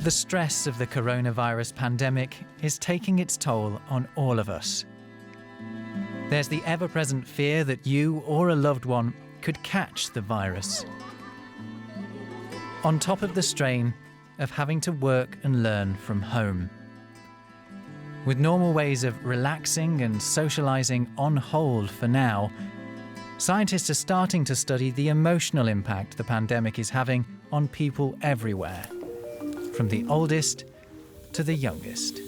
The stress of the coronavirus pandemic is taking its toll on all of us. There's the ever-present fear that you or a loved one could catch the virus. On top of the strain of having to work and learn from home. With normal ways of relaxing and socializing on hold for now, scientists are starting to study the emotional impact the pandemic is having on people everywhere, from the oldest to the youngest.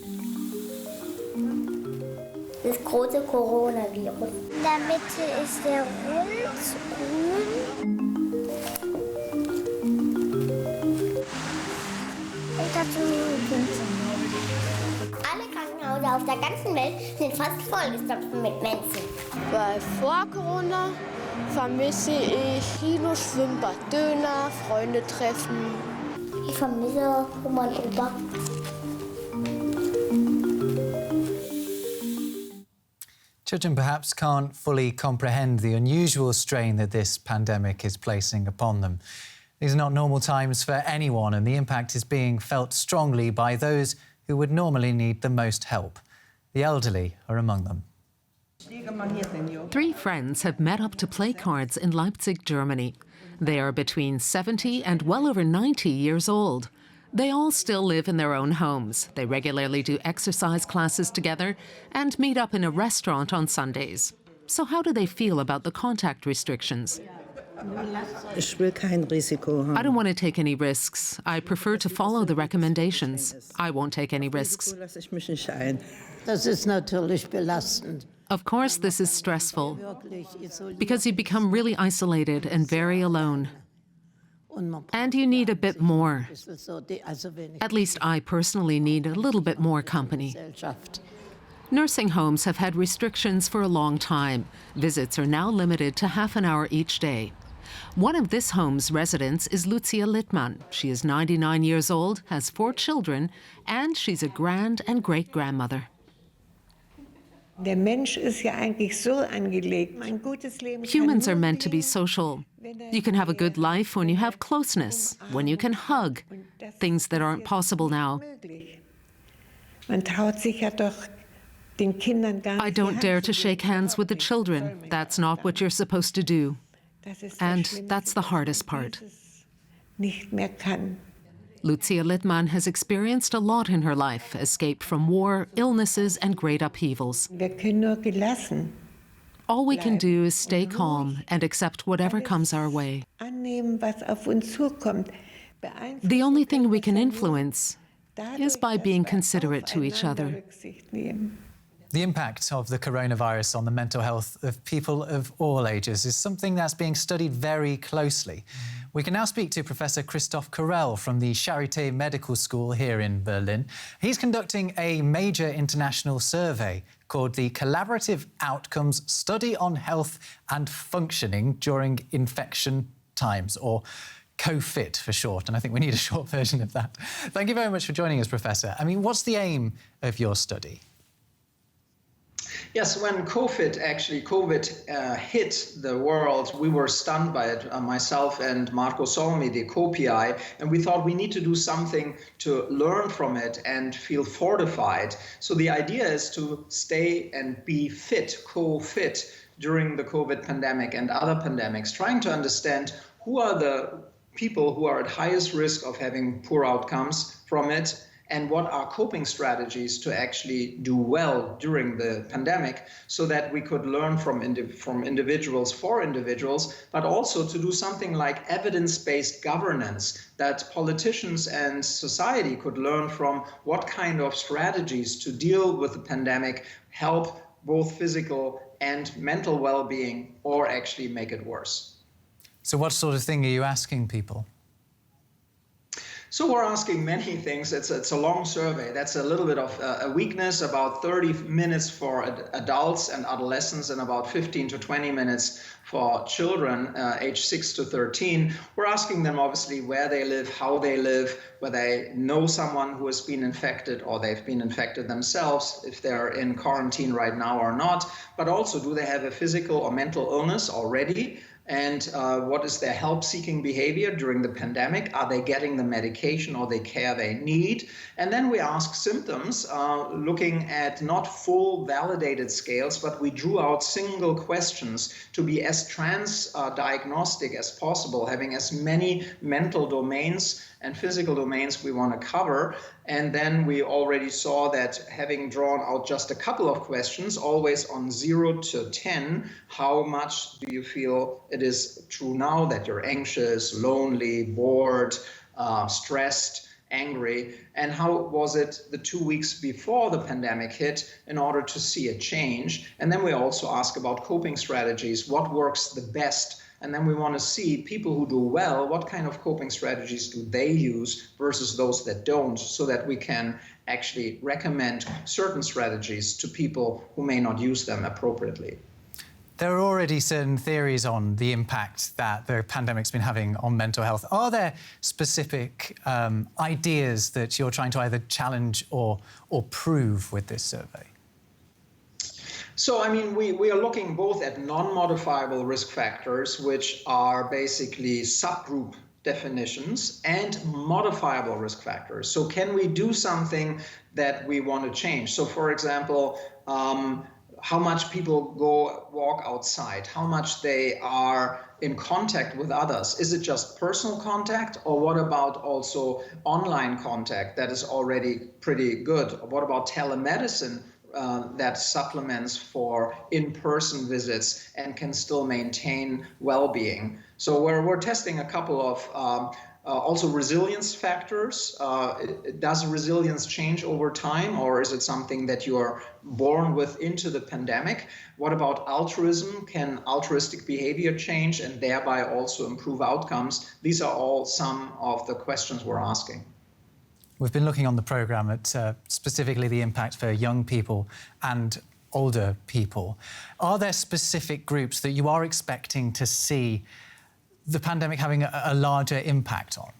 Das große Coronavirus. In der Mitte ist der rund grün. Und dazu alle Krankenhäuser auf der ganzen Welt sind fast vollgestopft mit Menschen. Weil vor Corona vermisse ich Kino, Schwimmbad, Döner, Freunde treffen. Ich vermisse Oma und Opa. Children perhaps can't fully comprehend the unusual strain that this pandemic is placing upon them. These are not normal times for anyone, and the impact is being felt strongly by those who would normally need the most help. The elderly are among them. 3 friends have met up to play cards in Leipzig, Germany. They are between 70 and well over 90 years old. They all still live in their own homes. They regularly do exercise classes together and meet up in a restaurant on Sundays. So how do they feel about the contact restrictions? Ich will kein Risiko haben. I don't want to take any risks. I prefer to follow the recommendations. I won't take any risks. Das ist natürlich belastend. Of course, this is stressful because you become really isolated and very alone. And you need a bit more. At least I personally need a little bit more company. Nursing homes have had restrictions for a long time. Visits are now limited to half an hour each day. One of this home's residents is Lucia Littmann. She is 99 years old, has 4 children, and she's a grand and great-grandmother. Der Mensch ist ja eigentlich so angelegt. Ein gutes Leben Humans are meant to be social. You can have a good life when you have closeness, when you can hug, things that aren't possible now. Man traut sich ja doch den Kindern gar nicht. I don't dare to shake hands with the children. That's not what you're supposed to do. And that's the hardest part. Nicht mehr kann. Lucia Littmann has experienced a lot in her life, escaped from war, illnesses, and great upheavals. Wir können nur gelassen All we can do is stay calm and accept whatever comes our way. annehmen, was auf uns zukommt. The only thing we can influence is by being considerate to each other. Rücksicht nehmen. The impact of the coronavirus on the mental health of people of all ages is something that's being studied very closely. We can now speak to Professor Christoph Karel from the Charité Medical School here in Berlin. He's conducting a major international survey called the Collaborative Outcomes Study on Health and Functioning During Infection Times, or COFIT for short, and I think we need a short version of that. Thank you very much for joining us, Professor. I mean, what's the aim of your study? Yes, when COVID hit the world, we were stunned by it, myself and Marco Solmi, the co-PI, and we thought we need to do something to learn from it and feel fortified. So the idea is to stay and be fit, co-fit, during the COVID pandemic and other pandemics, trying to understand who are the people who are at highest risk of having poor outcomes from it, and what are coping strategies to actually do well during the pandemic, so that we could learn from individuals for individuals, but also to do something like evidence-based governance, that politicians and society could learn from what kind of strategies to deal with the pandemic help both physical and mental well-being, or actually make it worse. So what sort of thing are you asking people? So we're asking many things. It's a long survey. That's a little bit of a weakness, about 30 minutes for adults and adolescents and about 15 to 20 minutes for children aged 6 to 13. We're asking them obviously where they live, how they live, whether they know someone who has been infected or they've been infected themselves, if they're in quarantine right now or not, but also do they have a physical or mental illness already, and what is their help-seeking behavior during the pandemic? Are they getting the medication or the care they need? And then we ask symptoms, looking at not full validated scales, but we drew out single questions to be as diagnostic as possible, having as many mental domains and physical domains we want to cover. And then we already saw that having drawn out just a couple of questions, always on 0 to 10, how much do you feel it is true now that you're anxious, lonely, bored, stressed, angry, and how was it the 2 weeks before the pandemic hit in order to see a change? And then we also ask about coping strategies, what works the best? And then we want to see people who do well, what kind of coping strategies do they use versus those that don't, so that we can actually recommend certain strategies to people who may not use them appropriately. There are already certain theories on the impact that the pandemic's been having on mental health. Are there specific ideas that you're trying to either challenge or prove with this survey? So, I mean, we are looking both at non-modifiable risk factors, which are basically subgroup definitions, and modifiable risk factors. So can we do something that we want to change? So, for example, how much people walk outside, how much they are in contact with others. Is it just personal contact, or what about also online contact that is already pretty good? What about telemedicine that supplements for in-person visits and can still maintain well-being? So we're testing a couple of also resilience factors. Does resilience change over time, or is it something that you are born with into the pandemic? What about altruism? Can altruistic behavior change and thereby also improve outcomes? These are all some of the questions we're asking. We've been looking on the programme at specifically the impact for young people and older people. Are there specific groups that you are expecting to see the pandemic having a larger impact on?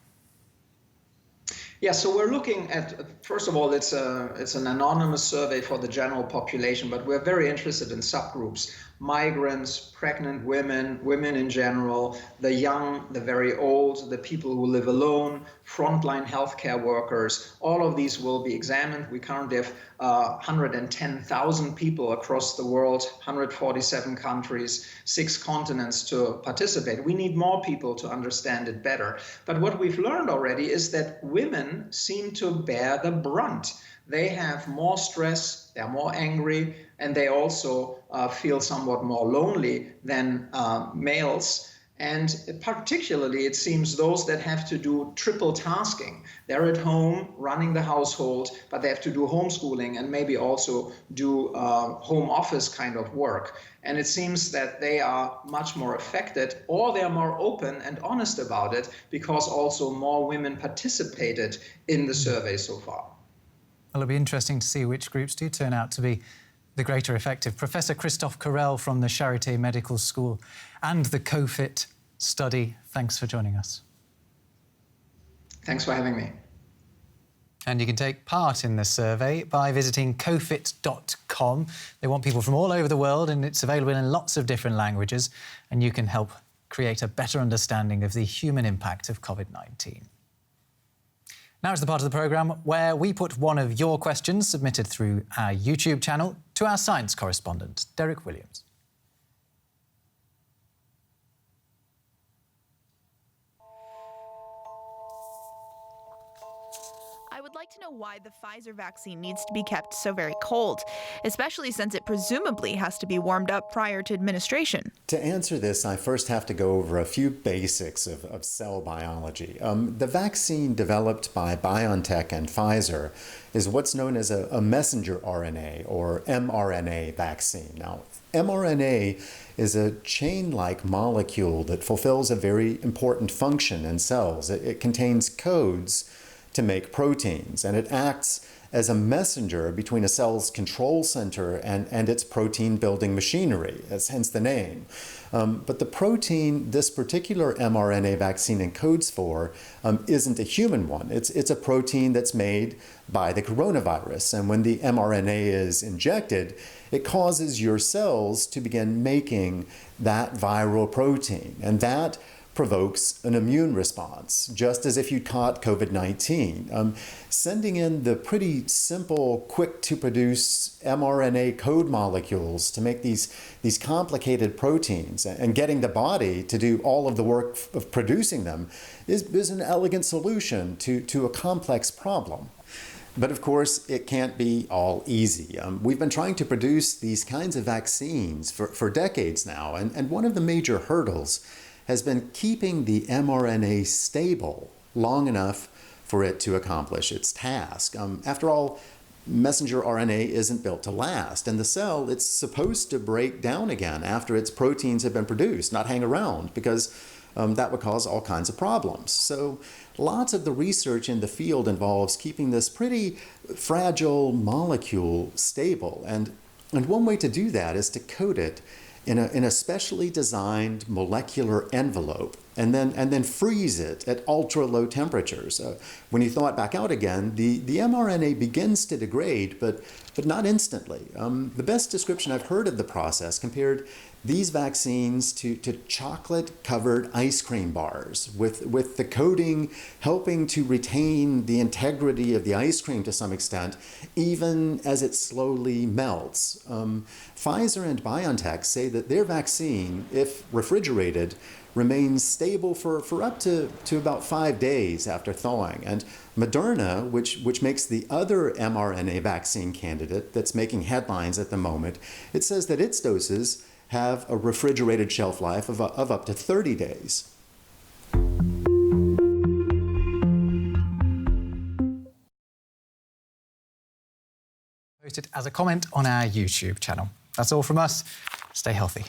Yeah, so we're looking at, first of all, it's an anonymous survey for the general population, but we're very interested in subgroups: migrants, pregnant women, women in general, the young, the very old, the people who live alone, frontline healthcare workers. All of these will be examined. We currently have 110,000 people across the world, 147 countries, 6 continents to participate. We need more people to understand it better. But what we've learned already is that women seem to bear the brunt. They have more stress, they're more angry, and they also feel somewhat more lonely than males. And particularly, it seems those that have to do triple tasking. They're at home running the household, but they have to do homeschooling and maybe also do home office kind of work. And it seems that they are much more affected, or they're more open and honest about it, because also more women participated in the survey so far. Well, it'll be interesting to see which groups do turn out to be the greater effective. Professor Christoph Carrel from the Charité Medical School and the COFIT study, thanks for joining us. Thanks for having me. And you can take part in this survey by visiting cofit.com. They want people from all over the world, and it's available in lots of different languages, and you can help create a better understanding of the human impact of COVID-19. Now is the part of the programme where we put one of your questions submitted through our YouTube channel to our science correspondent, Derek Williams. I would like to know why the Pfizer vaccine needs to be kept so very cold, especially since it presumably has to be warmed up prior to administration. To answer this, I first have to go over a few basics of cell biology. The vaccine developed by BioNTech and Pfizer is what's known as a messenger RNA, or mRNA vaccine. Now, mRNA is a chain-like molecule that fulfills a very important function in cells. It contains codes to make proteins, and it acts as a messenger between a cell's control center and its protein-building machinery, hence the name. But the protein this particular mRNA vaccine encodes for isn't a human one. It's a protein that's made by the coronavirus. And when the mRNA is injected, it causes your cells to begin making that viral protein. And that provokes an immune response, just as if you caught COVID-19. Sending in the pretty simple, quick-to-produce mRNA code molecules to make these complicated proteins and getting the body to do all of the work of producing them is an elegant solution to a complex problem. But of course, it can't be all easy. We've been trying to produce these kinds of vaccines for decades now, and one of the major hurdles has been keeping the mRNA stable long enough for it to accomplish its task. After all, messenger RNA isn't built to last, and the cell, it's supposed to break down again after its proteins have been produced, not hang around, because that would cause all kinds of problems. So lots of the research in the field involves keeping this pretty fragile molecule stable, and one way to do that is to coat it in a specially designed molecular envelope and then freeze it at ultra low temperatures. When you thaw it back out again, the mRNA begins to degrade, but not instantly. The best description I've heard of the process compared these vaccines to chocolate-covered ice cream bars, with the coating helping to retain the integrity of the ice cream to some extent, even as it slowly melts. Pfizer and BioNTech say that their vaccine, if refrigerated, remains stable for up to about 5 days after thawing. And Moderna, which makes the other mRNA vaccine candidate that's making headlines at the moment, it says that its doses have a refrigerated shelf life of up to 30 days. Posted as a comment on our YouTube channel. That's all from us. Stay healthy.